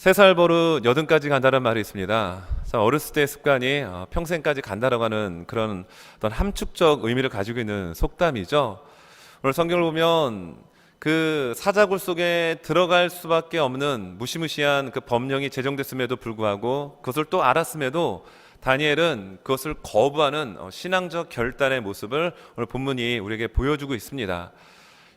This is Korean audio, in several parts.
3살 버릇 80까지 간다는 말이 있습니다. 참 어렸을 때의 습관이 평생까지 간다라고 하는 그런 어떤 함축적 의미를 가지고 있는 속담이죠. 오늘 성경을 보면 그 사자굴 속에 들어갈 수밖에 없는 무시무시한 그 법령이 제정됐음에도 불구하고 그것을 또 알았음에도 다니엘은 그것을 거부하는 신앙적 결단의 모습을 오늘 본문이 우리에게 보여주고 있습니다.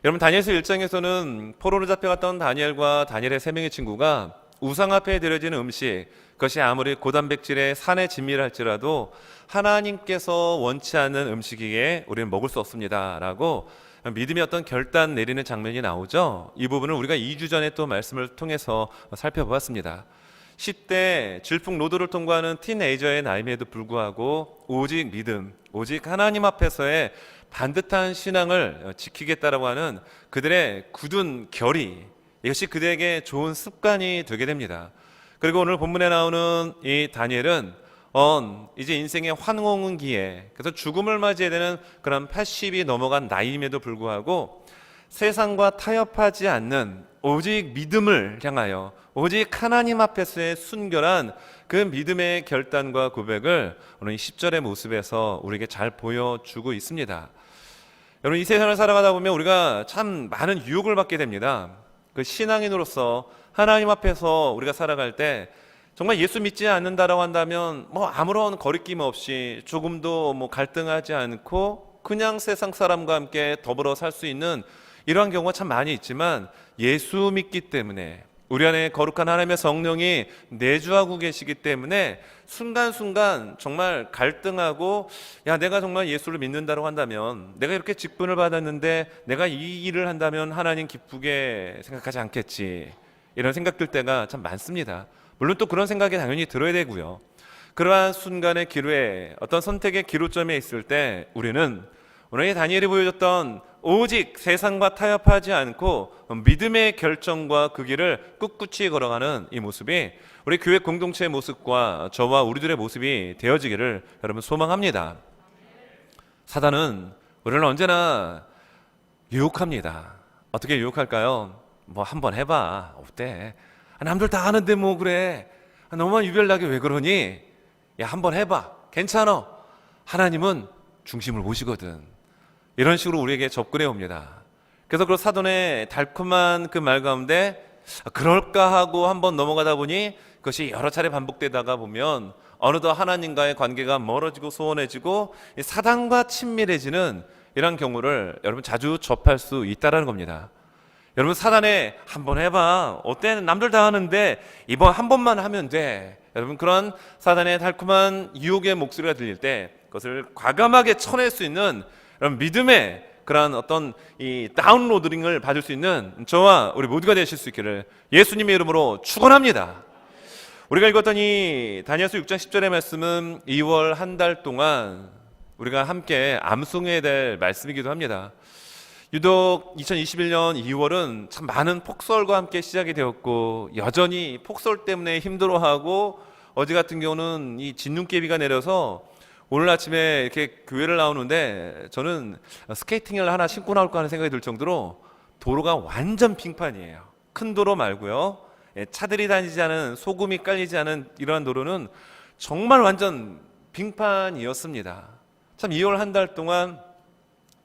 여러분, 다니엘서 1장에서는 포로로 잡혀갔던 다니엘과 다니엘의 3명의 친구가 우상 앞에 드려지는 음식, 그것이 아무리 고단백질의 산의 진미를 할지라도 하나님께서 원치 않는 음식이기에 우리는 먹을 수 없습니다 라고 믿음의 어떤 결단 내리는 장면이 나오죠. 이 부분을 우리가 2주 전에 또 말씀을 통해서 살펴보았습니다. 10대 질풍노도를 통과하는 티네이저의 나이임에도 불구하고 오직 믿음, 오직 하나님 앞에서의 반듯한 신앙을 지키겠다라고 하는 그들의 굳은 결의, 이것이 그들에게 좋은 습관이 되게 됩니다. 그리고 오늘 본문에 나오는 이 다니엘은 이제 인생의 환혼기에, 그래서 죽음을 맞이해야 되는 그런 80이 넘어간 나이임에도 불구하고 세상과 타협하지 않는 오직 믿음을 향하여 오직 하나님 앞에서의 순결한 그 믿음의 결단과 고백을 오늘 이 10절의 모습에서 우리에게 잘 보여주고 있습니다. 여러분, 이 세상을 살아가다 보면 우리가 참 많은 유혹을 받게 됩니다. 그 신앙인으로서 하나님 앞에서 우리가 살아갈 때 정말 예수 믿지 않는다라고 한다면 아무런 거리낌 없이 조금도 갈등하지 않고 그냥 세상 사람과 함께 더불어 살 수 있는 이러한 경우가 참 많이 있지만, 예수 믿기 때문에 우리 안에 거룩한 하나님의 성령이 내주하고 계시기 때문에 순간순간 정말 갈등하고, 내가 정말 예수를 믿는다고 한다면, 내가 이렇게 직분을 받았는데 내가 이 일을 한다면 하나님 기쁘게 생각하지 않겠지, 이런 생각 들 때가 참 많습니다. 물론 또 그런 생각이 당연히 들어야 되고요. 그러한 순간의 기로에, 어떤 선택의 기로점에 있을 때 우리는 오늘 다니엘이 보여줬던 오직 세상과 타협하지 않고 믿음의 결정과 그 길을 꿋꿋이 걸어가는 이 모습이 우리 교회 공동체의 모습과 저와 우리들의 모습이 되어지기를 여러분 소망합니다. 사단은 우리를 언제나 유혹합니다. 어떻게 유혹할까요? 한번 해봐, 어때? 남들 다 하는데 그래, 너만 유별나게 왜 그러니? 한번 해봐, 괜찮아, 하나님은 중심을 보시거든. 이런 식으로 우리에게 접근해 옵니다. 그래서 그 사돈의 달콤한 그 말 가운데 그럴까 하고 한번 넘어가다 보니 그것이 여러 차례 반복되다가 보면 어느덧 하나님과의 관계가 멀어지고 소원해지고 사단과 친밀해지는 이런 경우를 여러분 자주 접할 수 있다는 겁니다. 여러분, 사단에 한번 해봐, 어때? 남들 다 하는데 이번 한 번만 하면 돼. 여러분, 그런 사단의 달콤한 유혹의 목소리가 들릴 때 그것을 과감하게 쳐낼 수 있는 여러분 믿음의 그런 어떤 이 다운로드링을 받을 수 있는 저와 우리 모두가 되실 수 있기를 예수님의 이름으로 축원합니다. 우리가 읽었던 이 다니엘서 6장 10절의 말씀은 2월 한 달 동안 우리가 함께 암송해야 될 말씀이기도 합니다. 유독 2021년 2월은 참 많은 폭설과 함께 시작이 되었고, 여전히 폭설 때문에 힘들어하고, 어제 같은 경우는 이 진눈깨비가 내려서 오늘 아침에 이렇게 교회를 나오는데 저는 스케이팅을 하나 신고 나올까 하는 생각이 들 정도로 도로가 완전 빙판이에요. 큰 도로 말고요, 차들이 다니지 않은, 소금이 깔리지 않은 이러한 도로는 정말 완전 빙판이었습니다. 참 2월 한 달 동안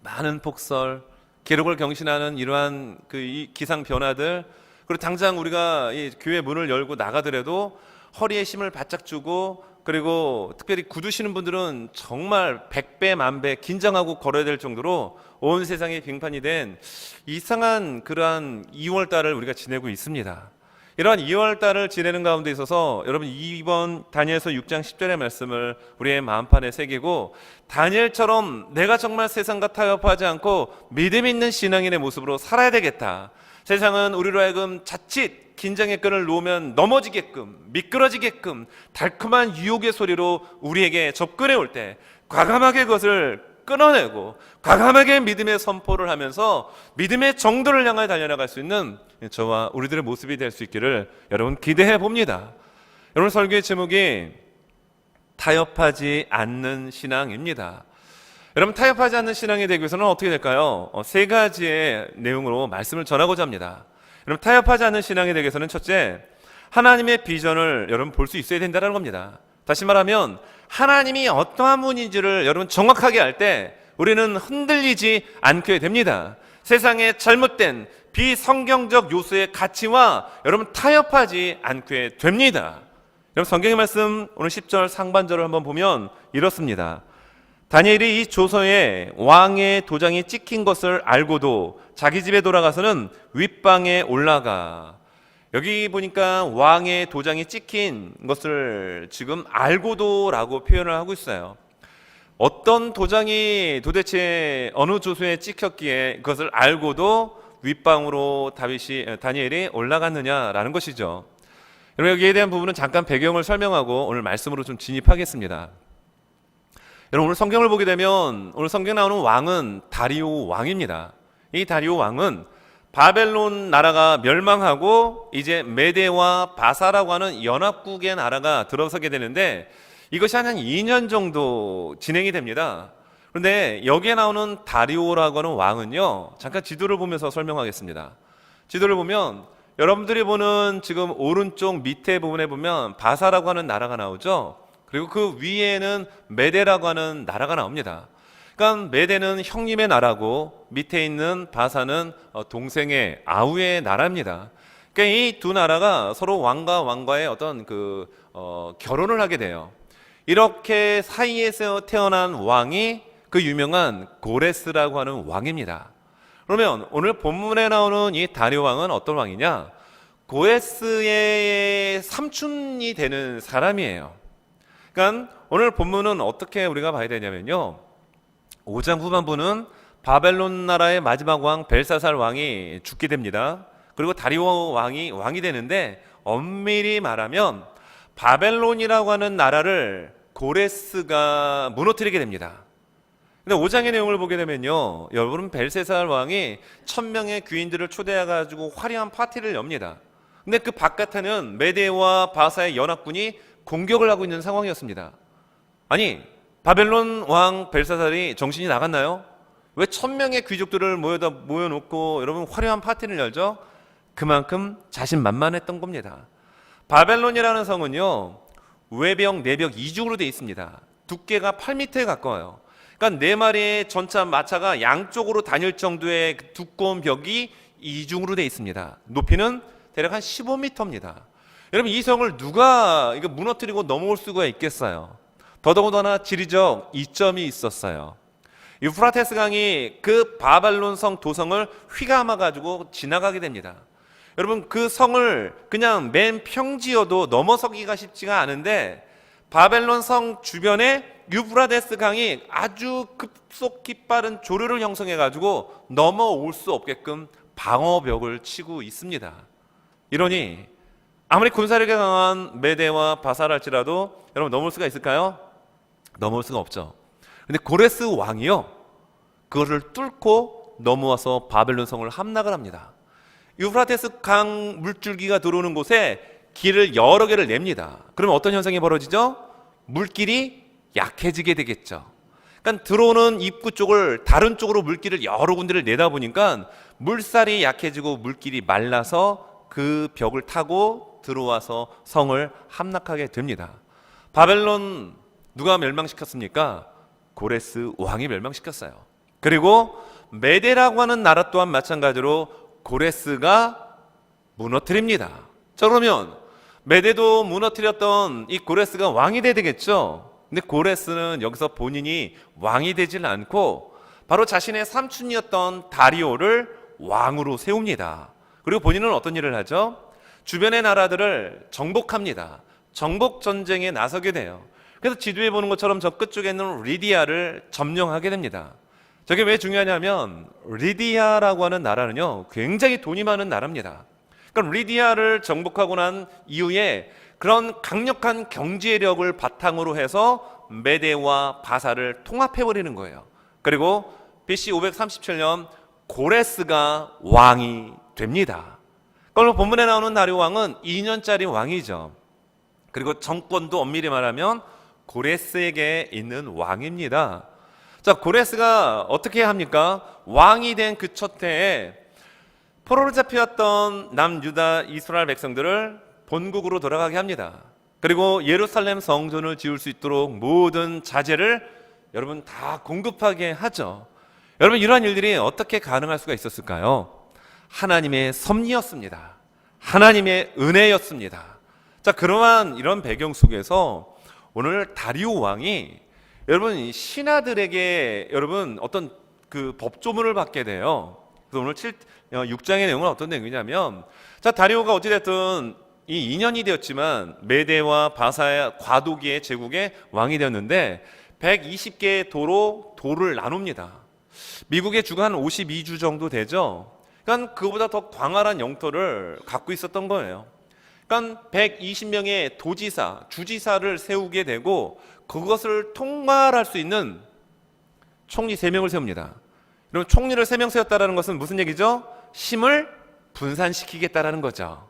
많은 폭설, 기록을 경신하는 이러한 이 기상 변화들, 그리고 당장 우리가 이 교회 문을 열고 나가더라도 허리에 힘을 바짝 주고, 그리고 특별히 구두시는 분들은 정말 100배 만배 긴장하고 걸어야 될 정도로 온 세상이 빙판이 된 이상한 그러한 2월달을 우리가 지내고 있습니다. 이러한 2월달을 지내는 가운데 있어서 여러분, 이번 다니엘서 6장 10절의 말씀을 우리의 마음판에 새기고, 다니엘처럼 내가 정말 세상과 타협하지 않고 믿음 있는 신앙인의 모습으로 살아야 되겠다. 세상은 우리로 하여금 자칫 긴장의 끈을 놓으면 넘어지게끔, 미끄러지게끔 달콤한 유혹의 소리로 우리에게 접근해 올 때 과감하게 그것을 끊어내고 과감하게 믿음의 선포를 하면서 믿음의 정도를 향해 달려나갈 수 있는 저와 우리들의 모습이 될 수 있기를 여러분 기대해 봅니다. 여러분, 설교의 제목이 타협하지 않는 신앙입니다. 여러분, 타협하지 않는 신앙이 되기 위해서는 어떻게 될까요? 3가지의 내용으로 말씀을 전하고자 합니다. 여러분, 타협하지 않는 신앙이 되기 위해서는 첫째, 하나님의 비전을 여러분 볼 수 있어야 된다는 겁니다. 다시 말하면 하나님이 어떠한 분인지를 여러분 정확하게 알 때 우리는 흔들리지 않게 됩니다. 세상의 잘못된 비성경적 요소의 가치와 여러분 타협하지 않게 됩니다. 여러분 성경의 말씀 오늘 10절 상반절을 한번 보면 이렇습니다. 다니엘이 이 조서에 왕의 도장이 찍힌 것을 알고도 자기 집에 돌아가서는 윗방에 올라가. 여기 보니까 왕의 도장이 찍힌 것을 지금 알고도 라고 표현을 하고 있어요. 어떤 도장이 도대체 어느 조서에 찍혔기에 그것을 알고도 윗방으로 다니엘이 올라갔느냐라는 것이죠. 여러분 여기에 대한 부분은 잠깐 배경을 설명하고 오늘 말씀으로 좀 진입하겠습니다. 여러분 오늘 성경을 보게 되면 오늘 성경에 나오는 왕은 다리오 왕입니다. 이 다리오 왕은 바벨론 나라가 멸망하고 이제 메대와 바사라고 하는 연합국의 나라가 들어서게 되는데 이것이 한 2년 정도 진행이 됩니다. 그런데 여기에 나오는 다리오라고 하는 왕은요, 잠깐 지도를 보면서 설명하겠습니다. 지도를 보면 여러분들이 보는 지금 오른쪽 밑에 부분에 보면 바사라고 하는 나라가 나오죠. 그리고 그 위에는 메대라고 하는 나라가 나옵니다. 그러니까 메대는 형님의 나라고 밑에 있는 바사는 동생의 아우의 나라입니다. 그러니까 이 두 나라가 서로 왕과 왕과의 어떤 결혼을 하게 돼요. 이렇게 사이에서 태어난 왕이 그 유명한 고레스라고 하는 왕입니다. 그러면 오늘 본문에 나오는 이 다리오 왕은 어떤 왕이냐? 고레스의 삼촌이 되는 사람이에요. 그러니까 오늘 본문은 어떻게 우리가 봐야 되냐면요, 5장 후반부는 바벨론 나라의 마지막 왕 벨사살 왕이 죽게 됩니다. 그리고 다리오 왕이 되는데 엄밀히 말하면 바벨론이라고 하는 나라를 고레스가 무너뜨리게 됩니다. 근데 5장의 내용을 보게 되면요, 여러분 벨사살 왕이 1000명의 귀인들을 초대해가지고 화려한 파티를 엽니다. 근데 그 바깥에는 메대와 바사의 연합군이 공격을 하고 있는 상황이었습니다. 아니, 바벨론 왕 벨사살이 정신이 나갔나요? 왜 1000명의 귀족들을 모여놓고 여러분 화려한 파티를 열죠? 그만큼 자신만만했던 겁니다. 바벨론이라는 성은요, 외벽, 내벽 이중으로 되어 있습니다. 두께가 8m에 가까워요. 그러니까 4마리의 전차 마차가 양쪽으로 다닐 정도의 두꺼운 벽이 이중으로 되어 있습니다. 높이는 대략 한 15m입니다. 여러분 이 성을 누가 이거 무너뜨리고 넘어올 수가 있겠어요? 더더군다나 지리적 이점이 있었어요. 유프라테스 강이 그 바벨론 성 도성을 휘감아 가지고 지나가게 됩니다. 여러분 그 성을 그냥 맨 평지여도 넘어서기가 쉽지가 않은데 바벨론 성 주변에 유프라테스 강이 아주 급속히 빠른 조류를 형성해 가지고 넘어올 수 없게끔 방어벽을 치고 있습니다. 이러니 아무리 군사력이 강한 메대와 바사랄지라도 여러분 넘을 수가 있을까요? 넘을 수가 없죠. 근데 고레스 왕이요, 그거를 뚫고 넘어와서 바벨론 성을 함락을 합니다. 유프라테스 강 물줄기가 들어오는 곳에 길을 여러 개를 냅니다. 그러면 어떤 현상이 벌어지죠? 물길이 약해지게 되겠죠. 그러니까 들어오는 입구 쪽을 다른 쪽으로 물길을 여러 군데를 내다 보니까 물살이 약해지고 물길이 말라서 그 벽을 타고 들어와서 성을 함락하게 됩니다. 바벨론 누가 멸망시켰습니까? 고레스 왕이 멸망시켰어요. 그리고 메대라고 하는 나라 또한 마찬가지로 고레스가 무너뜨립니다. 자, 그러면 메대도 무너뜨렸던 이 고레스가 왕이 돼야 되겠죠. 근데 고레스는 여기서 본인이 왕이 되질 않고 바로 자신의 삼촌이었던 다리오를 왕으로 세웁니다. 그리고 본인은 어떤 일을 하죠? 주변의 나라들을 정복합니다. 정복 전쟁에 나서게 돼요. 그래서 지도에 보는 것처럼 저 끝쪽에 있는 리디아를 점령하게 됩니다. 저게 왜 중요하냐면 리디아라고 하는 나라는요, 굉장히 돈이 많은 나라입니다. 그러니까 리디아를 정복하고 난 이후에 그런 강력한 경제력을 바탕으로 해서 메대와 바사를 통합해버리는 거예요. 그리고 BC 537년 고레스가 왕이 됩니다. 그걸로 본문에 나오는 다리오 왕은 2년짜리 왕이죠. 그리고 정권도 엄밀히 말하면 고레스에게 있는 왕입니다. 자, 고레스가 어떻게 합니까? 왕이 된 그 첫 해에 포로로 잡혀왔던 남유다 이스라엘 백성들을 본국으로 돌아가게 합니다. 그리고 예루살렘 성전을 지을 수 있도록 모든 자재를 여러분 다 공급하게 하죠. 여러분 이러한 일들이 어떻게 가능할 수가 있었을까요? 하나님의 섭리였습니다. 하나님의 은혜였습니다. 자, 그러한 이런 배경 속에서 오늘 다리오 왕이 여러분 신하들에게 여러분 어떤 그 법조문을 받게 돼요. 그래서 오늘 6장의 내용은 어떤 내용이냐면, 자, 다리오가 어찌됐든 이 2년이 되었지만 메대와 바사의 과도기의 제국의 왕이 되었는데 120개의 도로 돌을 나눕니다. 미국의 주가 한 52주 정도 되죠. 그러니까 그거보다 더 광활한 영토를 갖고 있었던 거예요. 그러니까 120명의 도지사, 주지사를 세우게 되고 그것을 통괄할 수 있는 총리 3명을 세웁니다. 여러분 총리를 3명 세웠다는 것은 무슨 얘기죠? 힘을 분산시키겠다라는 거죠.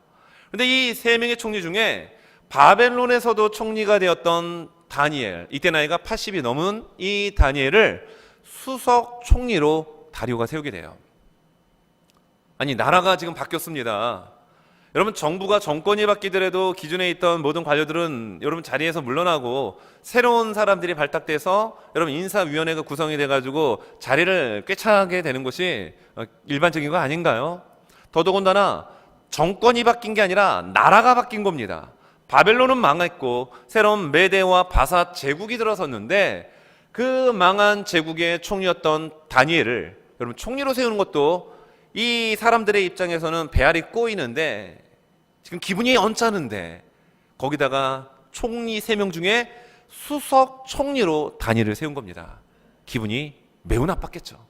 그런데 이 3명의 총리 중에 바벨론에서도 총리가 되었던 다니엘, 이때 나이가 80이 넘은 이 다니엘을 수석 총리로 다리오가 세우게 돼요. 아니 나라가 지금 바뀌었습니다. 여러분 정부가 정권이 바뀌더라도 기존에 있던 모든 관료들은 여러분 자리에서 물러나고 새로운 사람들이 발탁돼서 여러분 인사위원회가 구성이 돼가지고 자리를 꿰차게 되는 것이 일반적인 거 아닌가요? 더더군다나 정권이 바뀐 게 아니라 나라가 바뀐 겁니다. 바벨론은 망했고 새로운 메대와 바사 제국이 들어섰는데 그 망한 제국의 총리였던 다니엘을 여러분 총리로 세우는 것도 이 사람들의 입장에서는 배알이 꼬이는데 지금 기분이 언짢은데 거기다가 총리 3명 중에 수석 총리로 다니엘을 세운 겁니다. 기분이 매우 나빴겠죠.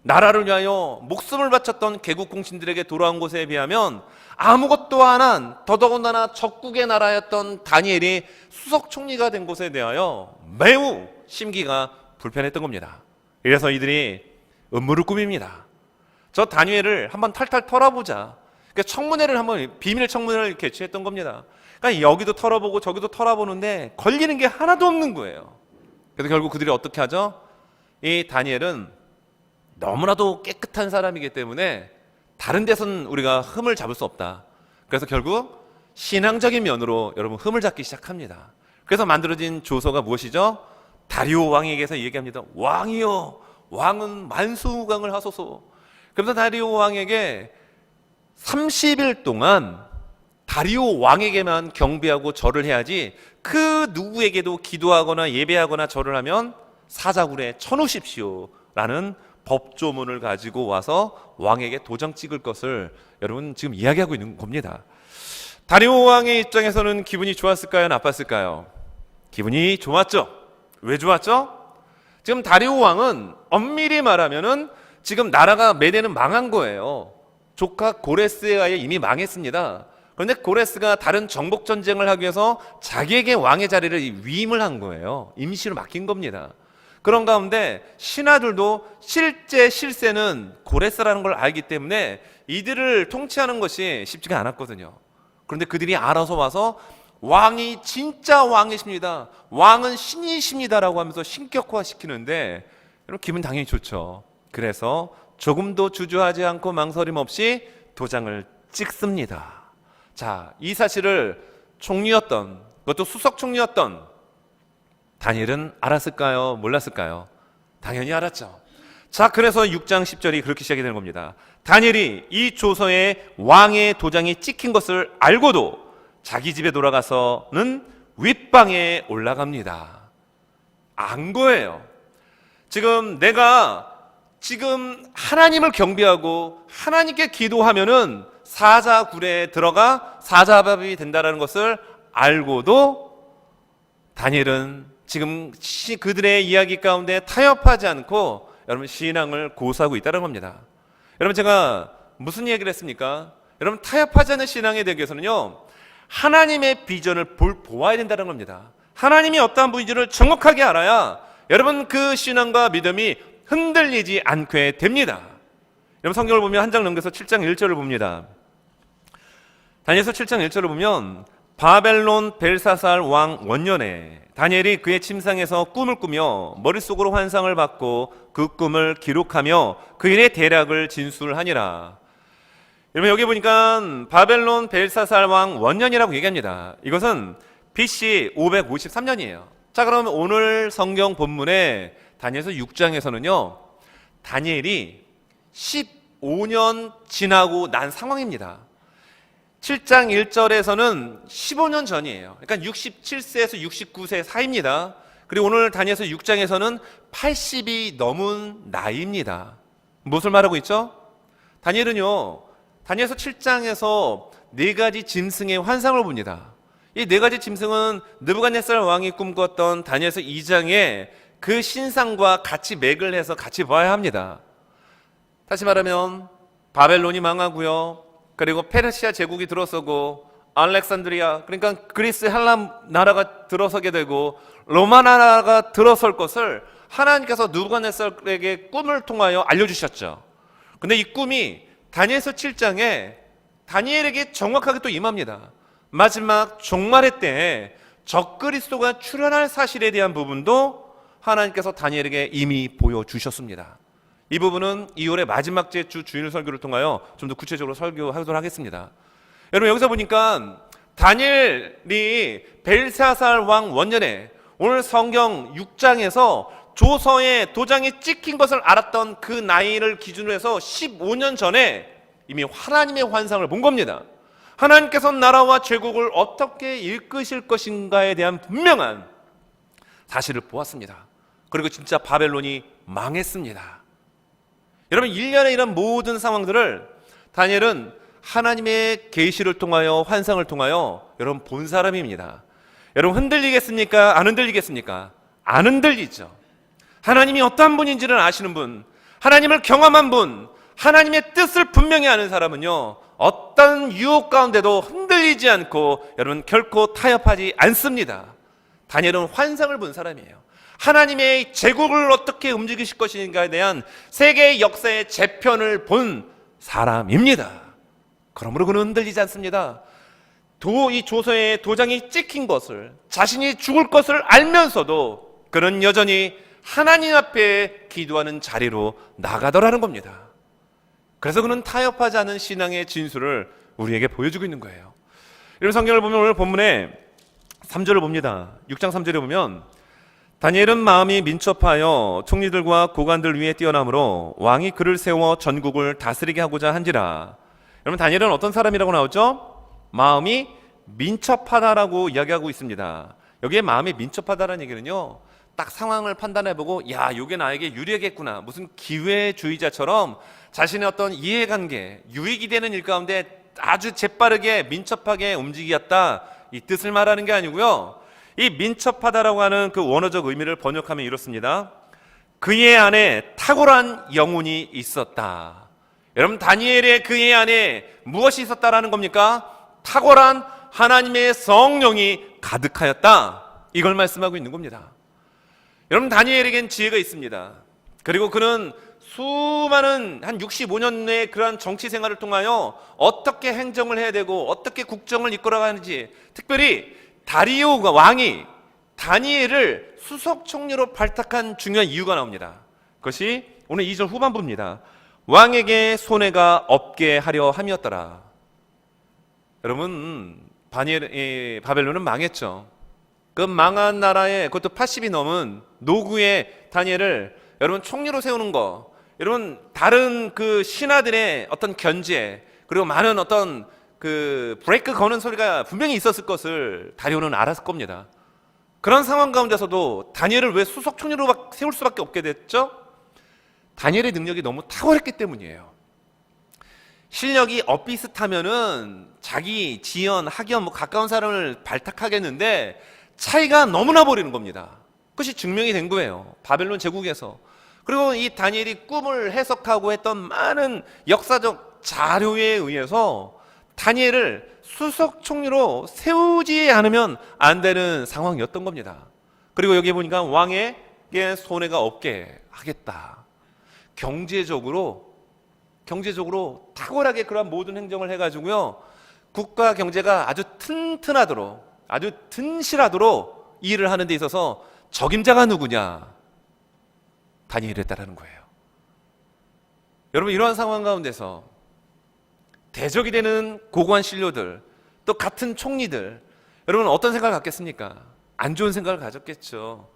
나라를 위하여 목숨을 바쳤던 개국 공신들에게 돌아온 것에 비하면 아무것도 안 한 더더군다나 적국의 나라였던 다니엘이 수석 총리가 된 것에 대하여 매우 심기가 불편했던 겁니다. 그래서 이들이 음모를 꾸밉니다. 저 다니엘을 한번 탈탈 털어보자. 그러니까 청문회를 한번 비밀 청문회를 개최했던 겁니다. 그러니까 여기도 털어보고 저기도 털어보는데 걸리는 게 하나도 없는 거예요. 그래서 결국 그들이 어떻게 하죠? 이 다니엘은 너무나도 깨끗한 사람이기 때문에 다른 데서는 우리가 흠을 잡을 수 없다. 그래서 결국 신앙적인 면으로 여러분 흠을 잡기 시작합니다. 그래서 만들어진 조서가 무엇이죠? 다리오 왕에게서 얘기합니다. 왕이여, 왕은 만수무강을 하소서. 그래서 다리오 왕에게 30일 동안 다리오 왕에게만 경배하고 절을 해야지 그 누구에게도 기도하거나 예배하거나 절을 하면 사자굴에 쳐놓으십시오 라는 법조문을 가지고 와서 왕에게 도장 찍을 것을 여러분 지금 이야기하고 있는 겁니다. 다리오 왕의 입장에서는 기분이 좋았을까요? 나빴을까요? 기분이 좋았죠. 왜 좋았죠? 지금 다리오 왕은 엄밀히 말하면은 지금 나라가 메대는 망한 거예요. 조카 고레스에 의해 이미 망했습니다. 그런데 고레스가 다른 정복 전쟁을 하기 위해서 자기에게 왕의 자리를 위임을 한 거예요. 임시로 맡긴 겁니다. 그런 가운데 신하들도 실제 실세는 고레스라는 걸 알기 때문에 이들을 통치하는 것이 쉽지가 않았거든요. 그런데 그들이 알아서 와서 왕이 진짜 왕이십니다. 왕은 신이십니다라고 하면서 신격화시키는데 여러분 기분 당연히 좋죠. 그래서 조금도 주저하지 않고 망설임 없이 도장을 찍습니다. 자, 이 사실을 총리였던, 그것도 수석 총리였던 다니엘은 알았을까요? 몰랐을까요? 당연히 알았죠. 자, 그래서 6장 10절이 그렇게 시작이 되는 겁니다. 다니엘이 이 조서에 왕의 도장이 찍힌 것을 알고도 자기 집에 돌아가서는 윗방에 올라갑니다. 안 거예요. 내가 지금 하나님을 경배하고 하나님께 기도하면은 사자굴에 들어가 사자밥이 된다는 것을 알고도 다니엘은 지금 그들의 이야기 가운데 타협하지 않고 여러분 신앙을 고수하고 있다는 겁니다. 여러분 제가 무슨 얘기를 했습니까? 여러분 타협하지 않는 신앙에 대기 위해서는요 하나님의 비전을 보아야 된다는 겁니다. 하나님이 어떠한 분인지를 정확하게 알아야 여러분 그 신앙과 믿음이 흔들리지 않게 됩니다. 여러분 성경을 보면 한 장 넘겨서 7장 1절을 봅니다. 다니엘서 7장 1절을 보면 바벨론 벨사살 왕 원년에 다니엘이 그의 침상에서 꿈을 꾸며 머릿속으로 환상을 받고 그 꿈을 기록하며 그 일의 대략을 진술하니라. 여러분 여기 보니까 바벨론 벨사살 왕 원년이라고 얘기합니다. 이것은 BC 553년이에요. 자, 그럼 오늘 성경 본문에 다니엘서 6장에서는요, 다니엘이 15년 지나고 난 상황입니다. 7장 1절에서는 15년 전이에요. 그러니까 67세에서 69세 사이입니다. 그리고 오늘 다니엘서 6장에서는 80이 넘은 나이입니다. 무엇을 말하고 있죠? 다니엘은요, 다니엘서 7장에서 네 가지 짐승의 환상을 봅니다. 이 네 가지 짐승은 느부갓네살 왕이 꿈꿨던 다니엘서 2장의 그 신상과 같이 맥을 해서 같이 봐야 합니다. 다시 말하면 바벨론이 망하고요, 그리고 페르시아 제국이 들어서고 알렉산드리아, 그러니까 그리스 헬라 나라가 들어서게 되고 로마 나라가 들어설 것을 하나님께서 느부갓네살에게 꿈을 통하여 알려주셨죠. 근데 이 꿈이 다니엘서 7장에 다니엘에게 정확하게 또 임합니다. 마지막 종말의 때에 적그리스도가 출현할 사실에 대한 부분도 하나님께서 다니엘에게 이미 보여주셨습니다. 이 부분은 2월의 마지막 주 주일 설교를 통하여 좀 더 구체적으로 설교하도록 하겠습니다. 여러분 여기서 보니까 다니엘이 벨사살 왕 원년에 오늘 성경 6장에서 조서에 도장이 찍힌 것을 알았던 그 나이를 기준으로 해서 15년 전에 이미 하나님의 환상을 본 겁니다. 하나님께서 나라와 제국을 어떻게 이끄실 것인가에 대한 분명한 사실을 보았습니다. 그리고 진짜 바벨론이 망했습니다. 여러분, 일련의 이런 모든 상황들을 다니엘은 하나님의 계시를 통하여, 환상을 통하여 여러분 본 사람입니다. 여러분 흔들리겠습니까? 안 흔들리겠습니까? 안 흔들리죠. 하나님이 어떠한 분인지를 아시는 분, 하나님을 경험한 분, 하나님의 뜻을 분명히 아는 사람은요, 어떤 유혹 가운데도 흔들리지 않고 여러분 결코 타협하지 않습니다. 다니엘은 환상을 본 사람이에요. 하나님의 제국을 어떻게 움직이실 것인가에 대한 세계의 역사의 재편을 본 사람입니다. 그러므로 그는 흔들리지 않습니다. 이 조서에 도장이 찍힌 것을, 자신이 죽을 것을 알면서도 그는 여전히 하나님 앞에 기도하는 자리로 나가더라는 겁니다. 그래서 그는 타협하지 않은 신앙의 진수를 우리에게 보여주고 있는 거예요. 이런 성경을 보면 오늘 본문에 3절을 봅니다. 6장 3절에 보면 다니엘은 마음이 민첩하여 총리들과 고관들 위에 뛰어나므로 왕이 그를 세워 전국을 다스리게 하고자 한지라. 여러분, 다니엘은 어떤 사람이라고 나오죠? 마음이 민첩하다라고 이야기하고 있습니다. 여기에 마음이 민첩하다라는 얘기는요, 딱 상황을 판단해보고 야, 이게 나에게 유리하겠구나, 무슨 기회주의자처럼 자신의 어떤 이해관계, 유익이 되는 일 가운데 아주 재빠르게 민첩하게 움직였다, 이 뜻을 말하는 게 아니고요, 이 민첩하다라고 하는 그 원어적 의미를 번역하면 이렇습니다. 그의 안에 탁월한 영혼이 있었다. 여러분, 다니엘의 그의 안에 무엇이 있었다라는 겁니까? 탁월한 하나님의 성령이 가득하였다, 이걸 말씀하고 있는 겁니다. 여러분, 다니엘에겐 지혜가 있습니다. 그리고 그는 수많은 한 65년의 그러한 정치 생활을 통하여 어떻게 행정을 해야 되고 어떻게 국정을 이끌어가는지, 특별히 다리오가 왕이 다니엘을 수석 총리로 발탁한 중요한 이유가 나옵니다. 그것이 오늘 2절 후반부입니다. 왕에게 손해가 없게 하려 함이었더라. 여러분, 바벨론은 망했죠. 그 망한 나라에, 그것도 80이 넘은 노구의 다니엘을 여러분 총리로 세우는 거, 여러분 다른 그 신하들의 어떤 견제, 그리고 많은 어떤 그 브레이크 거는 소리가 분명히 있었을 것을 다리오는 알았을 겁니다. 그런 상황 가운데서도 다니엘을 왜 수석 총리로 세울 수밖에 없게 됐죠? 다니엘의 능력이 너무 탁월했기 때문이에요. 실력이 엇비슷하면은 자기 지연, 학연, 가까운 사람을 발탁하겠는데 차이가 너무나 버리는 겁니다. 그것이 증명이 된 거예요, 바벨론 제국에서. 그리고 이 다니엘이 꿈을 해석하고 했던 많은 역사적 자료에 의해서 다니엘을 수석 총리로 세우지 않으면 안 되는 상황이었던 겁니다. 그리고 여기 보니까 왕에게 손해가 없게 하겠다. 경제적으로 탁월하게 그러한 모든 행정을 해가지고요, 국가 경제가 아주 튼튼하도록, 아주 튼실하도록 일을 하는 데 있어서 적임자가 누구냐? 다니엘이었다라는 거예요. 여러분, 이러한 상황 가운데서 대적이 되는 고고한 신료들, 또 같은 총리들, 여러분 어떤 생각을 갖겠습니까? 안 좋은 생각을 가졌겠죠.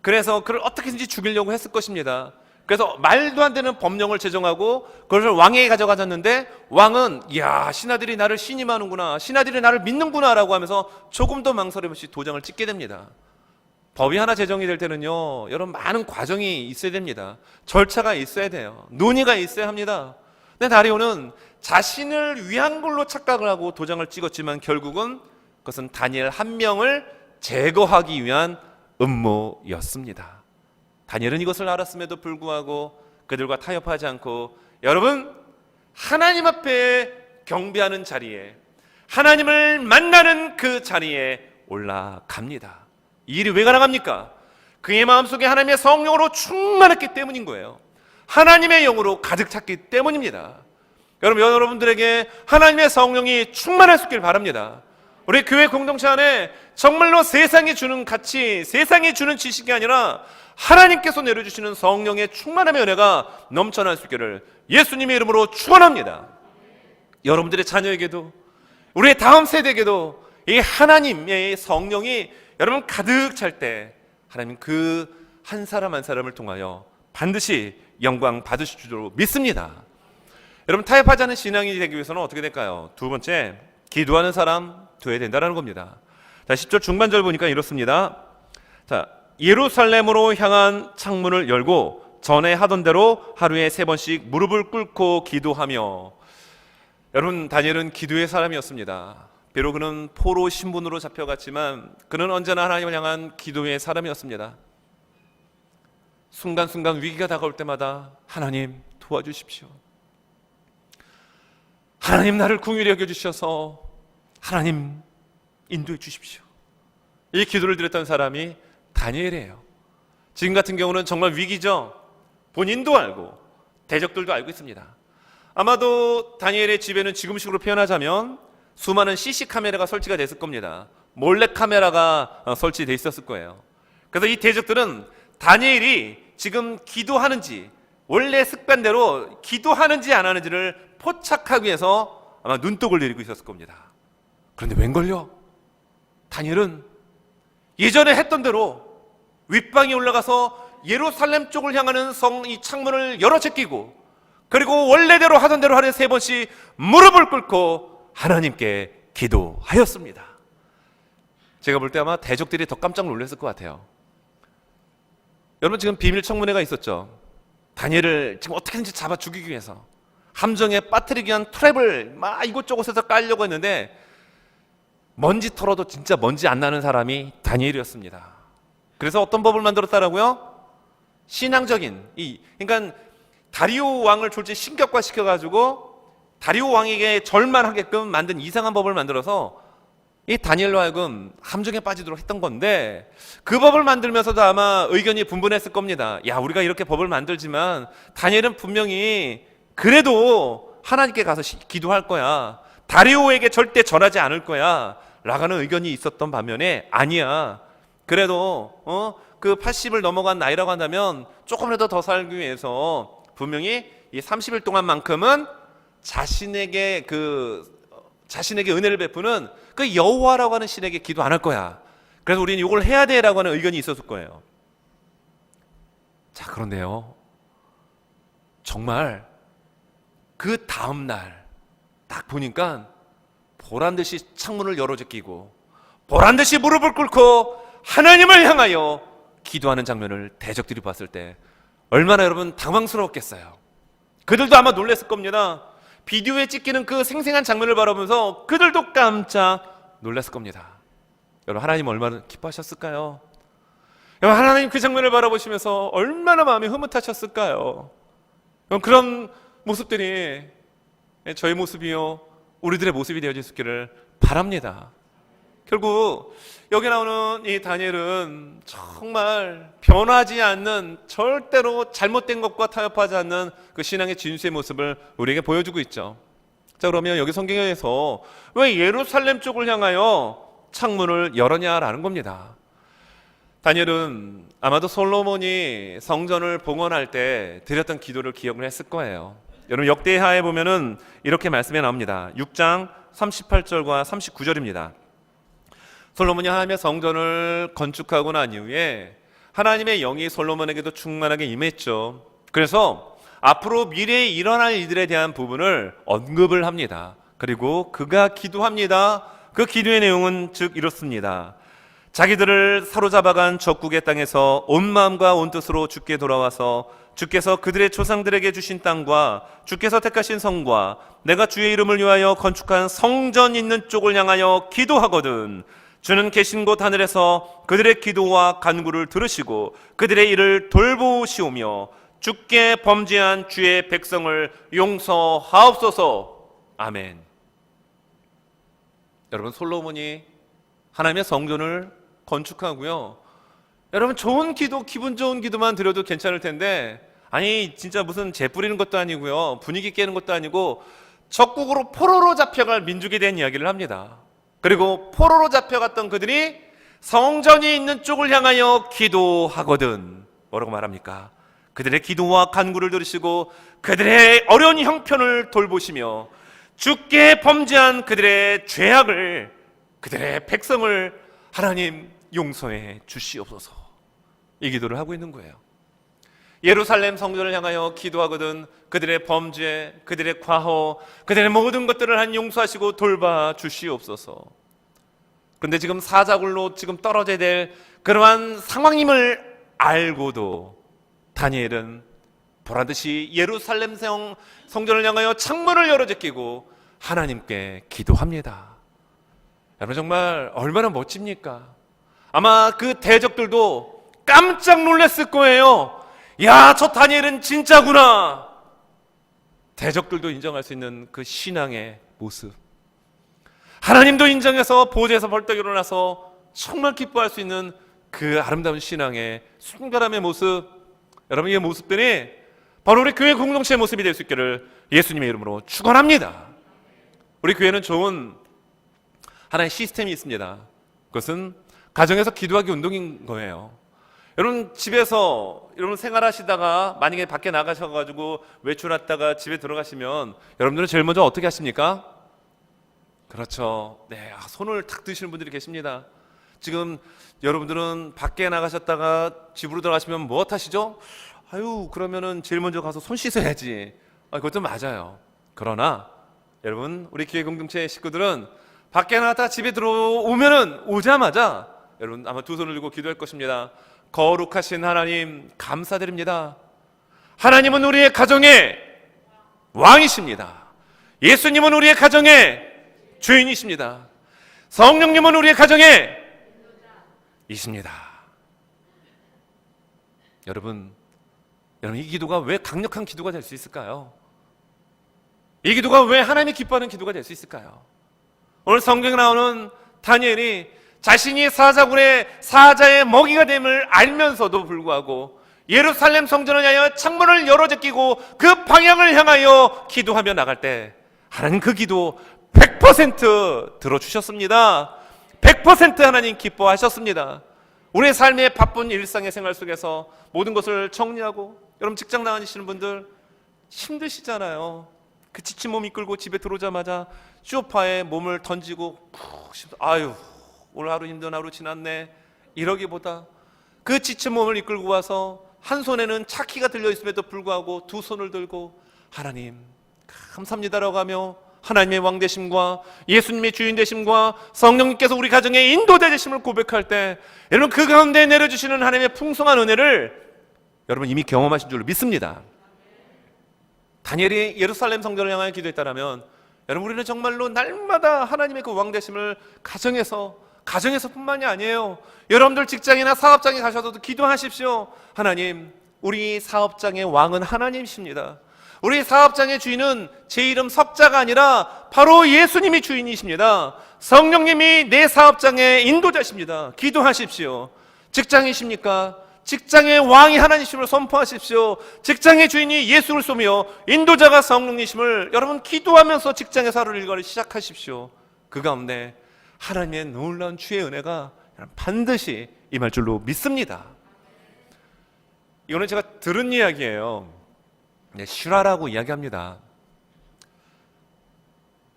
그래서 그를 어떻게든지 죽이려고 했을 것입니다. 그래서 말도 안 되는 법령을 제정하고 그것을 왕에게 가져가졌는데, 왕은 이야, 신하들이 나를 신임하는구나, 신하들이 나를 믿는구나 라고 하면서 조금도 망설임 없이 도장을 찍게 됩니다. 법이 하나 제정이 될 때는요, 여러분 많은 과정이 있어야 됩니다. 절차가 있어야 돼요. 논의가 있어야 합니다. 근데 다리오는 자신을 위한 걸로 착각을 하고 도장을 찍었지만 결국은 그것은 다니엘 한 명을 제거하기 위한 음모였습니다. 다니엘은 이것을 알았음에도 불구하고 그들과 타협하지 않고, 여러분, 하나님 앞에 경배하는 자리에, 하나님을 만나는 그 자리에 올라갑니다. 이 일이 왜 가능합니까? 그의 마음속에 하나님의 성령으로 충만했기 때문인 거예요. 하나님의 영으로 가득 찼기 때문입니다. 여러분들에게 하나님의 성령이 충만하시길 바랍니다. 우리 교회 공동체 안에 정말로 세상이 주는 가치, 세상이 주는 지식이 아니라 하나님께서 내려주시는 성령의 충만함의 은혜가 넘쳐날 수 있기를 예수님의 이름으로 축원합니다. 여러분들의 자녀에게도, 우리의 다음 세대에게도 이 하나님의 성령이 여러분 가득 찰 때 하나님 그 한 사람 한 사람을 통하여 반드시 영광 받으실 줄로 믿습니다. 여러분, 타협하지 않은 신앙이 되기 위해서는 어떻게 될까요? 두 번째, 기도하는 사람 되어야 된다는 겁니다. 자, 10절 중반절 보니까 이렇습니다. 자, 예루살렘으로 향한 창문을 열고 전에 하던 대로 하루에 3번씩 무릎을 꿇고 기도하며. 여러분, 다니엘은 기도의 사람이었습니다. 비록 그는 포로 신분으로 잡혀갔지만 그는 언제나 하나님을 향한 기도의 사람이었습니다. 순간순간 위기가 다가올 때마다 하나님 도와주십시오, 하나님 나를 긍휼히 여겨주셔서 하나님 인도해 주십시오, 이 기도를 드렸던 사람이 다니엘이에요. 지금 같은 경우는 정말 위기죠. 본인도 알고 대적들도 알고 있습니다. 아마도 다니엘의 집에는 지금식으로 표현하자면 수많은 CC 카메라가 설치가 됐을 겁니다. 몰래 카메라가 설치되어 있었을 거예요. 그래서 이 대적들은 다니엘이 지금 기도하는지, 원래 습관대로 기도하는지 안 하는지를 포착하기 위해서 아마 눈독을 들이고 있었을 겁니다. 그런데 웬걸요? 다니엘은 예전에 했던 대로 윗방에 올라가서 예루살렘 쪽을 향하는 성 이 창문을 열어 제끼고, 그리고 원래대로 하던 대로 하루에 3번씩 무릎을 꿇고 하나님께 기도하였습니다. 제가 볼 때 아마 대적들이 더 깜짝 놀랐을 것 같아요. 여러분, 지금 비밀 청문회가 있었죠. 다니엘을 지금 어떻게든지 잡아 죽이기 위해서 함정에 빠뜨리기 위한 트랩을 막 이곳저곳에서 깔려고 했는데 먼지 털어도 진짜 먼지 안 나는 사람이 다니엘이었습니다. 그래서 어떤 법을 만들었다라고요? 신앙적인, 그러니까 다리오 왕을 졸지 신격화시켜가지고 다리오 왕에게 절만하게끔 만든 이상한 법을 만들어서 이 다니엘로 하여금 함정에 빠지도록 했던 건데, 그 법을 만들면서도 아마 의견이 분분했을 겁니다. 야, 우리가 이렇게 법을 만들지만 다니엘은 분명히 그래도 하나님께 가서 기도할 거야, 다리오에게 절대 전하지 않을 거야 라는 의견이 있었던 반면에, 아니야, 그래도 그 80을 넘어간 나이라고 한다면 조금이라도 더 살기 위해서 분명히 이 30일 동안만큼은 자신에게 은혜를 베푸는 그 여호와라고 하는 신에게 기도 안 할 거야. 그래서 우리는 이걸 해야 돼라고 하는 의견이 있었을 거예요. 자, 그런데요, 정말 그 다음 날 딱 보니까 보란듯이 창문을 열어 제끼고 보란듯이 무릎을 꿇고 하나님을 향하여 기도하는 장면을 대적들이 봤을 때 얼마나 여러분 당황스러웠겠어요. 그들도 아마 놀랐을 겁니다. 비디오에 찍히는 그 생생한 장면을 바라보면서 그들도 깜짝 놀랐을 겁니다. 여러분, 하나님 얼마나 기뻐하셨을까요? 여러분, 하나님 그 장면을 바라보시면서 얼마나 마음이 흐뭇하셨을까요? 그런 모습들이 저의 모습이요, 우리들의 모습이 되어질 수 있기를 바랍니다. 결국 여기 나오는 이 다니엘은 정말 변하지 않는, 절대로 잘못된 것과 타협하지 않는 그 신앙의 진수의 모습을 우리에게 보여주고 있죠. 자, 그러면 여기 성경에서 왜 예루살렘 쪽을 향하여 창문을 열었냐라는 겁니다. 다니엘은 아마도 솔로몬이 성전을 봉헌할 때 드렸던 기도를 기억을 했을 거예요. 여러분 역대하에 보면은 이렇게 말씀이 나옵니다. 6장 38절과 39절입니다. 솔로몬이 하나님의 성전을 건축하고 난 이후에 하나님의 영이 솔로몬에게도 충만하게 임했죠. 그래서 앞으로 미래에 일어날 일들에 대한 부분을 언급을 합니다. 그리고 그가 기도합니다. 그 기도의 내용은 즉 이렇습니다. 자기들을 사로잡아간 적국의 땅에서 온 마음과 온 뜻으로 주께 돌아와서 주께서 그들의 조상들에게 주신 땅과 주께서 택하신 성과 내가 주의 이름을 위하여 건축한 성전 있는 쪽을 향하여 기도하거든 주는 계신 곳 하늘에서 그들의 기도와 간구를 들으시고 그들의 일을 돌보시오며 주께 범죄한 주의 백성을 용서하옵소서. 아멘. 여러분 솔로몬이 하나님의 성전을 건축하고요. 여러분 좋은 기도, 기분 좋은 기도만 드려도 괜찮을 텐데 아니 진짜 무슨 재 뿌리는 것도 아니고요. 분위기 깨는 것도 아니고 적국으로 포로로 잡혀갈 민족에 대한 이야기를 합니다. 그리고 포로로 잡혀갔던 그들이 성전이 있는 쪽을 향하여 기도하거든. 뭐라고 말합니까? 그들의 기도와 간구를 들으시고 그들의 어려운 형편을 돌보시며 주께 범죄한 그들의 죄악을 그들의 백성을 하나님 용서해 주시옵소서. 이 기도를 하고 있는 거예요. 예루살렘 성전을 향하여 기도하거든 그들의 범죄, 그들의 과호, 그들의 모든 것들을 한 용서하시고 돌봐 주시옵소서. 그런데 지금 사자굴로 지금 떨어져야 될 그러한 상황임을 알고도 다니엘은 보란듯이 예루살렘 성전을 향하여 창문을 열어 제끼고 하나님께 기도합니다. 여러분 정말 얼마나 멋집니까? 아마 그 대적들도 깜짝 놀랐을 거예요. 야, 저 다니엘은 진짜구나. 대적들도 인정할 수 있는 그 신앙의 모습, 하나님도 인정해서 보좌에서 벌떡 일어나서 정말 기뻐할 수 있는 그 아름다운 신앙의 순결함의 모습, 여러분 이 모습들이 바로 우리 교회 공동체의 모습이 될 수 있기를 예수님의 이름으로 축원합니다. 우리 교회는 좋은 하나의 시스템이 있습니다. 그것은 가정에서 기도하기 운동인 거예요. 여러분 집에서 여러분 생활하시다가 만약에 밖에 나가셔가지고 외출했다가 집에 들어가시면 여러분들은 제일 먼저 어떻게 하십니까? 그렇죠. 네, 손을 탁 드시는 분들이 계십니다. 지금 여러분들은 밖에 나가셨다가 집으로 들어가시면 뭐 하시죠? 아유, 그러면은 제일 먼저 가서 손 씻어야지. 그것도 맞아요. 그러나 여러분 우리 교회 공동체 식구들은 밖에 나갔다가 집에 들어오면은 오자마자 여러분 아마 두 손을 들고 기도할 것입니다. 거룩하신 하나님 감사드립니다. 하나님은 우리의 가정의 왕이십니다. 예수님은 우리의 가정의 주인이십니다. 성령님은 우리의 가정의 이십니다. 여러분 이 기도가 왜 강력한 기도가 될 수 있을까요? 이 기도가 왜 하나님이 기뻐하는 기도가 될 수 있을까요? 오늘 성경에 나오는 다니엘이 자신이 사자굴의 사자의 먹이가 됨을 알면서도 불구하고 예루살렘 성전을 향하여 창문을 열어 제끼고 그 방향을 향하여 기도하며 나갈 때 하나님 그 기도 100% 들어주셨습니다. 100% 하나님 기뻐하셨습니다. 우리의 삶의 바쁜 일상의 생활 속에서 모든 것을 정리하고 여러분 직장 나가시는 분들 힘드시잖아요. 그 지친 몸 이끌고 집에 들어오자마자 소파에 몸을 던지고 아유 오늘 하루 힘든 하루 지났네 이러기보다 그 지친 몸을 이끌고 와서 한 손에는 차키가 들려있음에도 불구하고 두 손을 들고 하나님 감사합니다라고 하며 하나님의 왕 되심과 예수님의 주인 되심과 성령님께서 우리 가정의 인도자 되심을 고백할 때 여러분 그 가운데 내려주시는 하나님의 풍성한 은혜를 여러분 이미 경험하신 줄로 믿습니다. 다니엘이 예루살렘 성전을 향하여 기도했다라면 여러분 우리는 정말로 날마다 하나님의 그 왕 되심을 가정에서뿐만이 아니에요. 여러분들 직장이나 사업장에 가셔서도 기도하십시오. 하나님 우리 사업장의 왕은 하나님이십니다. 우리 사업장의 주인은 제 이름 석자가 아니라 바로 예수님이 주인이십니다. 성령님이 내 사업장의 인도자십니다. 기도하십시오. 직장이십니까? 직장의 왕이 하나님이심을 선포하십시오. 직장의 주인이 예수를 쏘며 인도자가 성령님이심을 여러분 기도하면서 직장의 하루를 일과를 시작하십시오. 그 가운데 하나님의 놀라운 주의 은혜가 반드시 임할 줄로 믿습니다. 이거는 제가 들은 이야기예요. 실화라고 이야기합니다.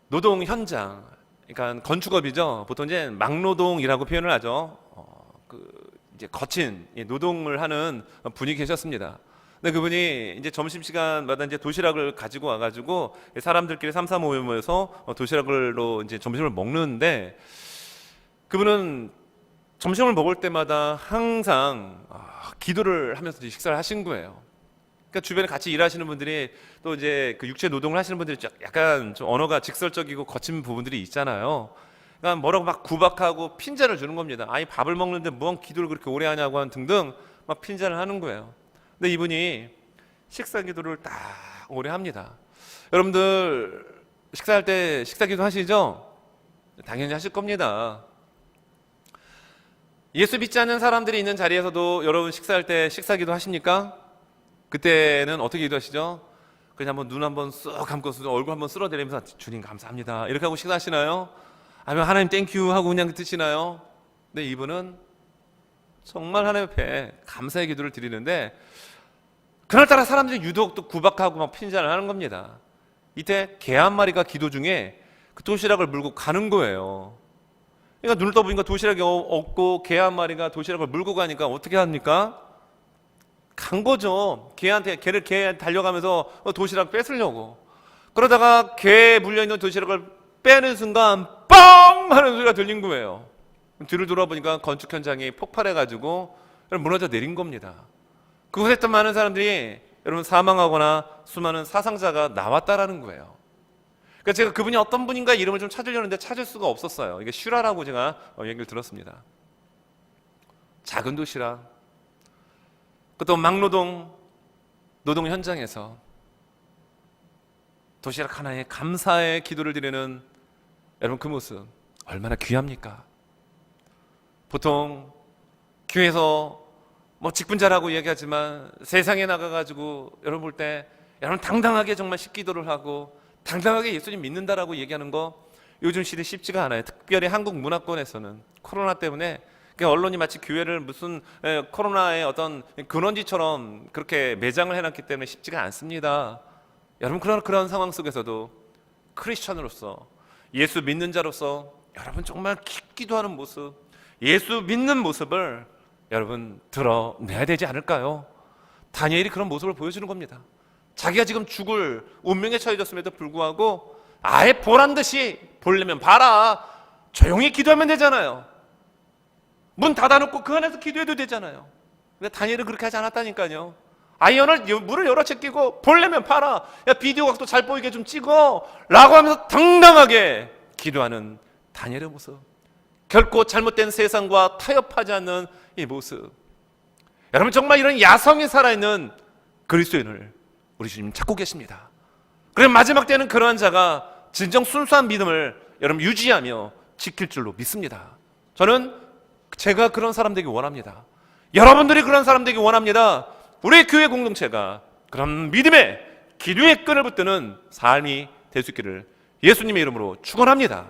노동 현장, 그러니까 건축업이죠. 보통 이제 막노동이라고 표현을 하죠. 이제 거친 노동을 하는 분이 계셨습니다. 근데 그분이 이제 점심시간마다 이제 도시락을 가지고 와가지고 사람들끼리 삼삼 오오 모여서 도시락으로 이제 점심을 먹는데, 그분은 점심을 먹을 때마다 항상 기도를 하면서 식사를 하신 거예요. 그러니까 주변에 같이 일하시는 분들이 또 이제 그 육체 노동을 하시는 분들이 약간 좀 언어가 직설적이고 거친 부분들이 있잖아요. 그러니까 뭐라고 막 구박하고 핀잔을 주는 겁니다. 아니 밥을 먹는데 뭔 기도를 그렇게 오래 하냐고 한 등등 막 핀잔을 하는 거예요. 근데 이분이 식사 기도를 딱 오래 합니다. 여러분들 식사할 때 식사 기도 하시죠? 당연히 하실 겁니다. 예수 믿지 않는 사람들이 있는 자리에서도 여러분 식사할 때 식사 기도 하십니까? 그때는 어떻게 기도하시죠? 그냥 한번 눈 한번 쓱 감고 얼굴 한번 쓸어내리면서 주님 감사합니다 이렇게 하고 식사하시나요? 아니면 하나님 땡큐 하고 그냥 드시나요? 근데 이분은 정말 하나님 앞에 감사의 기도를 드리는데, 그날따라 사람들이 유독 또 구박하고 막 핀잔을 하는 겁니다. 이때 개 한 마리가 기도 중에 그 도시락을 물고 가는 거예요. 그러니까 눈을 떠보니까 도시락이 없고 개 한 마리가 도시락을 물고 가니까 어떻게 합니까? 간 거죠. 개한테 달려가면서 도시락 뺏으려고. 그러다가 개에 물려있는 도시락을 빼는 순간 뻥 하는 소리가 들린 거예요. 뒤를 돌아보니까 건축 현장이 폭발해가지고 무너져 내린 겁니다. 그곳에 많은 사람들이 여러분 사망하거나 수많은 사상자가 나왔다라는 거예요. 그러니까 제가 그분이 어떤 분인가 이름을 좀 찾으려는데 찾을 수가 없었어요. 이게 슈라라고 제가 얘기를 들었습니다. 작은 도시락, 또 막노동, 노동 현장에서 도시락 하나에 감사의 기도를 드리는 여러분 그 모습 얼마나 귀합니까? 보통 교회에서 뭐 직분자라고 얘기하지만 세상에 나가가지고 여러분 볼 때 여러분 당당하게 정말 식기도를 하고 당당하게 예수님 믿는다라고 얘기하는 거 요즘 시대 쉽지가 않아요. 특별히 한국 문화권에서는 코로나 때문에 언론이 마치 교회를 무슨 코로나의 어떤 근원지처럼 그렇게 매장을 해놨기 때문에 쉽지가 않습니다. 여러분 그런 상황 속에서도 크리스천으로서 예수 믿는 자로서 여러분 정말 기도하는 모습, 예수 믿는 모습을 여러분 드러내야 되지 않을까요? 다니엘이 그런 모습을 보여주는 겁니다. 자기가 지금 죽을 운명에 처해졌음에도 불구하고 아예 보란 듯이 보려면 봐라, 조용히 기도하면 되잖아요. 문 닫아놓고 그 안에서 기도해도 되잖아요. 근데 다니엘은 그렇게 하지 않았다니까요. 아예 문을 열어 제끼고 보려면 봐라, 야 비디오 각도 잘 보이게 좀 찍어 라고 하면서 당당하게 기도하는 다니엘의 모습, 결코 잘못된 세상과 타협하지 않는 이 모습, 여러분 정말 이런 야성이 살아있는 그리스도인을 우리 주님 찾고 계십니다. 그럼 마지막 때는 그러한 자가 진정 순수한 믿음을 여러분 유지하며 지킬 줄로 믿습니다. 저는 제가 그런 사람 되기 원합니다. 여러분들이 그런 사람 되기 원합니다. 우리 교회 공동체가 그런 믿음의 기도의 끈을 붙드는 삶이 될 수 있기를 예수님의 이름으로 축원합니다.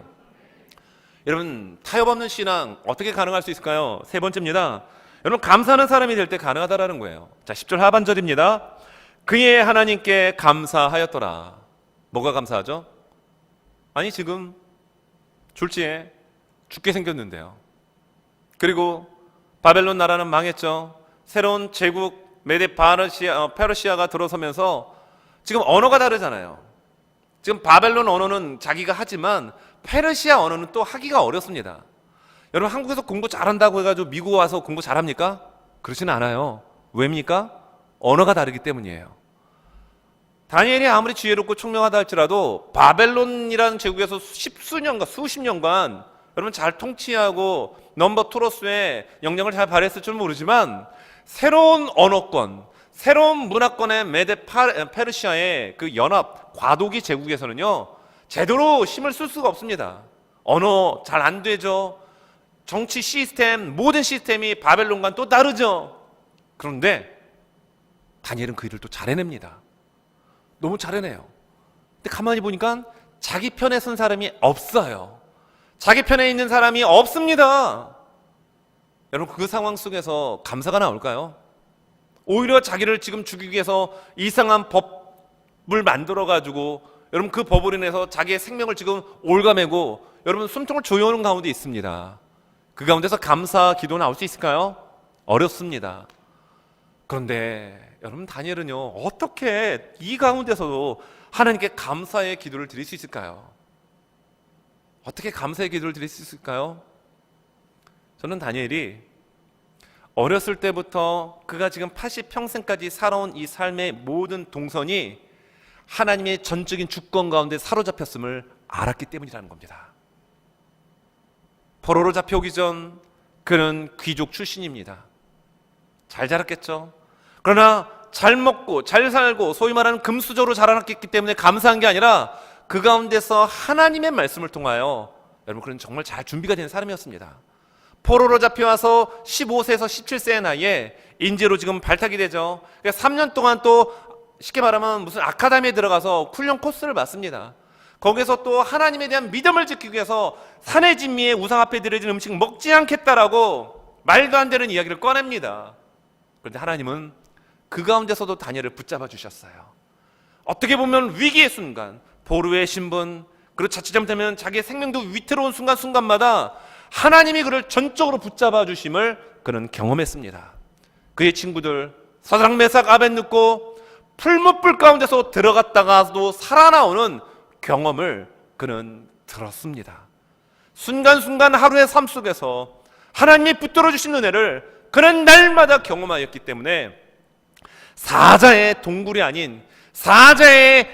여러분 타협 없는 신앙 어떻게 가능할 수 있을까요? 세 번째입니다. 여러분 감사하는 사람이 될 때 가능하다라는 거예요. 자, 10절 하반절입니다. 그의 하나님께 감사하였더라. 뭐가 감사하죠? 아니 지금 졸지에 죽게 생겼는데요. 그리고 바벨론 나라는 망했죠. 새로운 제국 메데 페르시아가 들어서면서 지금 언어가 다르잖아요. 지금 바벨론 언어는 자기가 하지만 페르시아 언어는 또 하기가 어렵습니다. 여러분 한국에서 공부 잘한다고 해가지고 미국 와서 공부 잘합니까? 그렇지는 않아요. 왜입니까? 언어가 다르기 때문이에요. 다니엘이 아무리 지혜롭고 총명하다 할지라도 바벨론이라는 제국에서 십수년간 수십 년간 여러분 잘 통치하고 넘버 투로서의 영향을 잘 발휘했을 줄 모르지만 새로운 언어권, 새로운 문화권의 메데 페르시아의 그 연합 과도기 제국에서는요 제대로 힘을 쓸 수가 없습니다. 언어 잘 안 되죠. 정치 시스템, 모든 시스템이 바벨론과는 또 다르죠. 그런데 다니엘은 그 일을 또 잘 해냅니다. 너무 잘 해내요. 근데 가만히 보니까 자기 편에 선 사람이 없어요. 자기 편에 있는 사람이 없습니다. 여러분 그 상황 속에서 감사가 나올까요? 오히려 자기를 지금 죽이기 위해서 이상한 법 만들어 가지고 여러분 그 법으로 인해서 자기의 생명을 지금 올가매고 여러분 숨통을 조여오는 가운데 있습니다. 그 가운데서 감사 기도 나올 수 있을까요? 어렵습니다. 그런데 여러분 다니엘은요, 어떻게 이 가운데서도 하나님께 감사의 기도를 드릴 수 있을까요? 어떻게 감사의 기도를 드릴 수 있을까요? 저는 다니엘이 어렸을 때부터 그가 지금 80평생까지 살아온 이 삶의 모든 동선이 하나님의 전적인 주권 가운데 사로잡혔음을 알았기 때문이라는 겁니다. 포로로 잡혀오기 전 그는 귀족 출신입니다. 잘 자랐겠죠. 그러나 잘 먹고 잘 살고 소위 말하는 금수저로 자라났기 때문에 감사한 게 아니라 그 가운데서 하나님의 말씀을 통하여 여러분 그는 정말 잘 준비가 된 사람이었습니다. 포로로 잡혀와서 15세에서 17세의 나이에 인재로 지금 발탁이 되죠. 그러니까 3년 동안 또 쉽게 말하면 무슨 아카데미에 들어가서 훈련 코스를 받습니다. 거기서 또 하나님에 대한 믿음을 지키기 위해서 산의 진미에 우상 앞에 드려진 음식 먹지 않겠다라고 말도 안 되는 이야기를 꺼냅니다. 그런데 하나님은 그 가운데서도 다니엘을 붙잡아 주셨어요. 어떻게 보면 위기의 순간, 포로의 신분, 그리고 자칫 잘못하면 자기의 생명도 위태로운 순간순간마다 하나님이 그를 전적으로 붙잡아 주심을 그는 경험했습니다. 그의 친구들 사드락 메삭 아벳느고 풀무불 가운데서 들어갔다가도 살아나오는 경험을 그는 들었습니다. 순간순간 하루의 삶 속에서 하나님이 붙들어 주신 은혜를 그는 날마다 경험하였기 때문에 사자의 동굴이 아닌, 사자의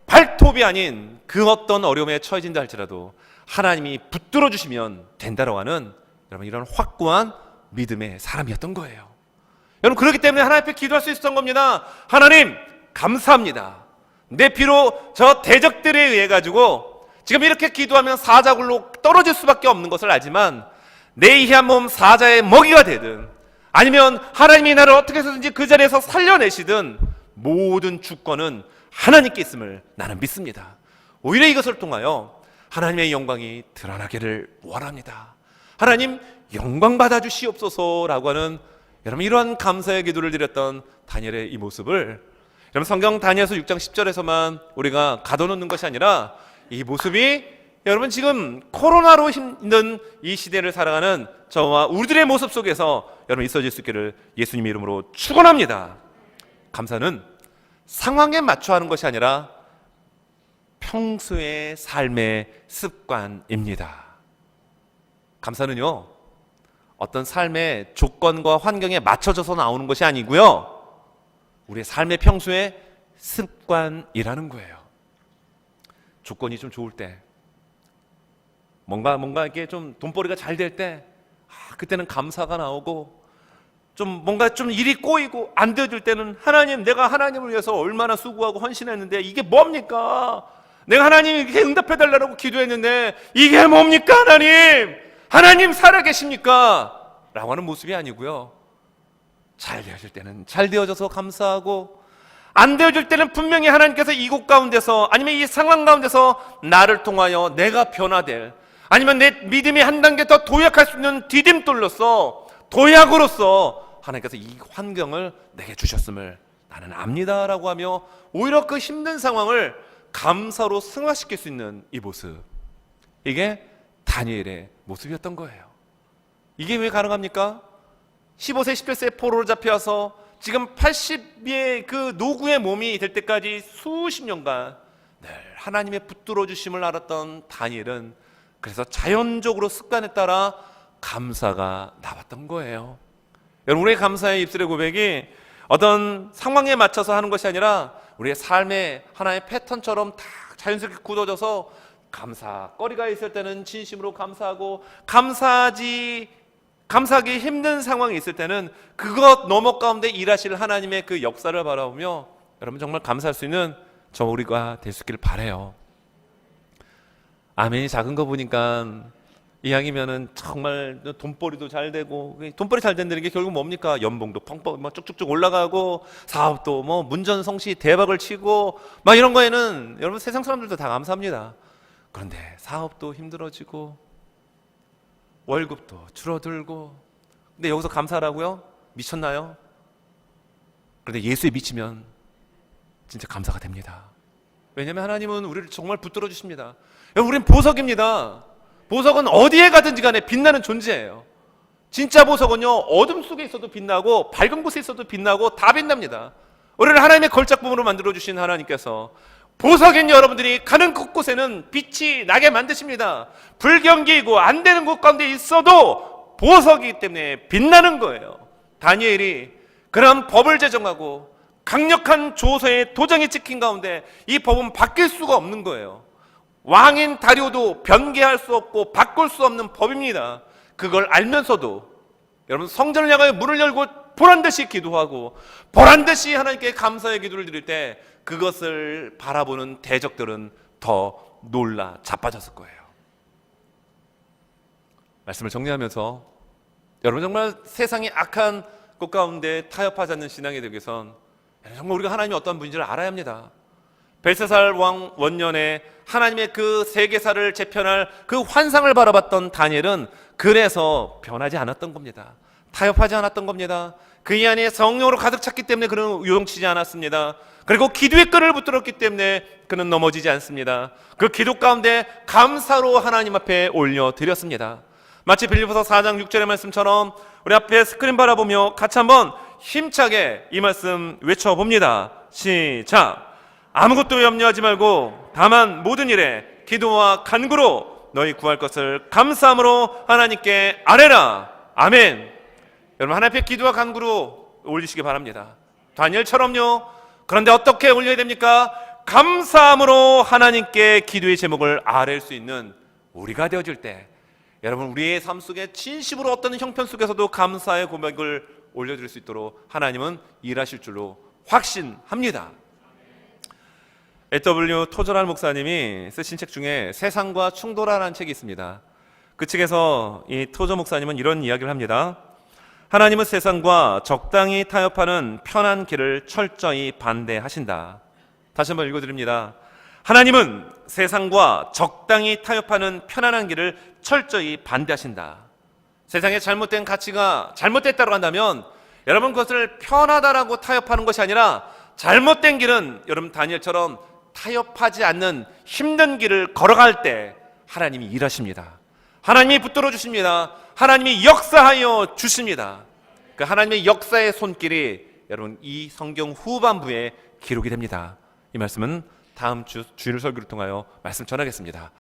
발톱이 아닌 그 어떤 어려움에 처해진다 할지라도 하나님이 붙들어 주시면 된다라고 하는 여러분 이런 확고한 믿음의 사람이었던 거예요. 여러분 그렇기 때문에 하나님 앞에 기도할 수 있었던 겁니다. 하나님 감사합니다. 내 피로 저 대적들에 의해 가지고 지금 이렇게 기도하면 사자굴로 떨어질 수밖에 없는 것을 알지만 내 희한 몸 사자의 먹이가 되든 아니면 하나님이 나를 어떻게 해서든지 그 자리에서 살려내시든 모든 주권은 하나님께 있음을 나는 믿습니다. 오히려 이것을 통하여 하나님의 영광이 드러나기를 원합니다. 하나님 영광 받아 주시옵소서라고 하는 여러분 이러한 감사의 기도를 드렸던 다니엘의 이 모습을 여러분 성경 다니엘서 6장 10절에서만 우리가 가둬놓는 것이 아니라 이 모습이 여러분 지금 코로나로 힘든 이 시대를 살아가는 저와 우리들의 모습 속에서 여러분 있어질 수 있기를 예수님 이름으로 축원합니다. 감사는 상황에 맞춰 하는 것이 아니라 평소의 삶의 습관입니다. 감사는요, 어떤 삶의 조건과 환경에 맞춰져서 나오는 것이 아니고요, 우리의 삶의 평소의 습관이라는 거예요. 조건이 좀 좋을 때, 뭔가 이렇게 좀 돈벌이가 잘 될 때, 그때는 감사가 나오고, 좀 뭔가 좀 일이 꼬이고 안 되어질 때는 하나님, 내가 하나님을 위해서 얼마나 수고하고 헌신했는데 이게 뭡니까? 내가 하나님 이렇게 응답해달라고 기도했는데 이게 뭡니까? 하나님 살아계십니까? 라고 하는 모습이 아니고요, 잘 되어질 때는 잘 되어져서 감사하고 안 되어질 때는 분명히 하나님께서 이곳 가운데서 아니면 이 상황 가운데서 나를 통하여 내가 변화될, 아니면 내 믿음이 한 단계 더 도약할 수 있는 디딤돌로서, 도약으로서 하나님께서 이 환경을 내게 주셨음을 나는 압니다라고 하며 오히려 그 힘든 상황을 감사로 승화시킬 수 있는 이 모습, 이게 다니엘의 모습이었던 거예요. 이게 왜 가능합니까? 15세 17세 포로로 잡혀서 지금 80의 그 노구의 몸이 될 때까지 수십 년간 늘 하나님의 붙들어 주심을 알았던 다니엘은 그래서 자연적으로 습관에 따라 감사가 나왔던 거예요. 여러분 우리의 감사의 입술의 고백이 어떤 상황에 맞춰서 하는 것이 아니라 우리의 삶의 하나의 패턴처럼 다 자연스럽게 굳어져서 감사거리가 있을 때는 진심으로 감사하고 감사하기 힘든 상황이 있을 때는 그것 너머 가운데 일하실 하나님의 그 역사를 바라보며 여러분 정말 감사할 수 있는 저 우리가 될 수 있기를 바라요. 아멘이 작은 거 보니까 이왕이면은 정말 돈벌이도 잘 되고, 돈벌이 잘 된다는 게 결국 뭡니까? 연봉도 펑펑 막 쭉쭉쭉 올라가고 사업도 뭐 문전성시 대박을 치고 막 이런 거에는 여러분 세상 사람들도 다 감사합니다. 그런데 사업도 힘들어지고 월급도 줄어들고, 근데 여기서 감사하라고요? 미쳤나요? 그런데 예수에 미치면 진짜 감사가 됩니다. 왜냐하면 하나님은 우리를 정말 붙들어 주십니다. 우린 보석입니다. 보석은 어디에 가든지 간에 빛나는 존재예요. 진짜 보석은요, 어둠 속에 있어도 빛나고 밝은 곳에 있어도 빛나고 다 빛납니다. 우리를 하나님의 걸작품으로 만들어 주신 하나님께서 보석인 여러분들이 가는 곳곳에는 빛이 나게 만드십니다. 불경기이고 안 되는 곳 가운데 있어도 보석이기 때문에 빛나는 거예요. 다니엘이 그런 법을 제정하고 강력한 조서에 도장이 찍힌 가운데 이 법은 바뀔 수가 없는 거예요. 왕인 다리오도 변개할 수 없고 바꿀 수 없는 법입니다. 그걸 알면서도 여러분 성전을 향하여 문을 열고 보란듯이 기도하고 보란듯이 하나님께 감사의 기도를 드릴 때 그것을 바라보는 대적들은 더 놀라 자빠졌을 거예요. 말씀을 정리하면서 여러분 정말 세상이 악한 곳 가운데 타협하지 않는 신앙이 되기 위해선 정말 우리가 하나님이 어떤 분인지를 알아야 합니다. 벨사살 왕 원년에 하나님의 그 세계사를 재편할 그 환상을 바라봤던 다니엘은 그래서 변하지 않았던 겁니다. 타협하지 않았던 겁니다. 그 안에 성령으로 가득 찼기 때문에 그는 요동치지 않았습니다. 그리고 기도의 끈을 붙들었기 때문에 그는 넘어지지 않습니다. 그 기도 가운데 감사로 하나님 앞에 올려드렸습니다. 마치 빌립보서 4장 6절의 말씀처럼 우리 앞에 스크린 바라보며 같이 한번 힘차게 이 말씀 외쳐봅니다. 시작! 아무것도 염려하지 말고 다만 모든 일에 기도와 간구로 너희 구할 것을 감사함으로 하나님께 아뢰라. 아멘. 여러분 하나님 앞에 기도와 간구로 올리시기 바랍니다. 다니엘처럼요. 그런데 어떻게 올려야 됩니까? 감사함으로 하나님께 기도의 제목을 아뢰일 수 있는 우리가 되어질 때 여러분 우리의 삶 속에 진심으로 어떤 형편 속에서도 감사의 고백을 올려드릴 수 있도록 하나님은 일하실 줄로 확신합니다. A.W. 토저랄 목사님이 쓰신 책 중에 세상과 충돌하라는 책이 있습니다. 그 책에서 이 토저 목사님은 이런 이야기를 합니다. 하나님은 세상과 적당히 타협하는 편한 길을 철저히 반대하신다. 다시 한번 읽어드립니다. 하나님은 세상과 적당히 타협하는 편안한 길을 철저히 반대하신다. 세상의 잘못된 가치가 잘못됐다고 한다면 여러분 그것을 편하다라고 타협하는 것이 아니라 잘못된 길은 여러분 다니엘처럼 타협하지 않는 힘든 길을 걸어갈 때 하나님이 일하십니다. 하나님이 붙들어 주십니다. 하나님이 역사하여 주십니다. 그 하나님의 역사의 손길이 여러분 이 성경 후반부에 기록이 됩니다. 이 말씀은 다음 주 주일 설교를 통하여 말씀 전하겠습니다.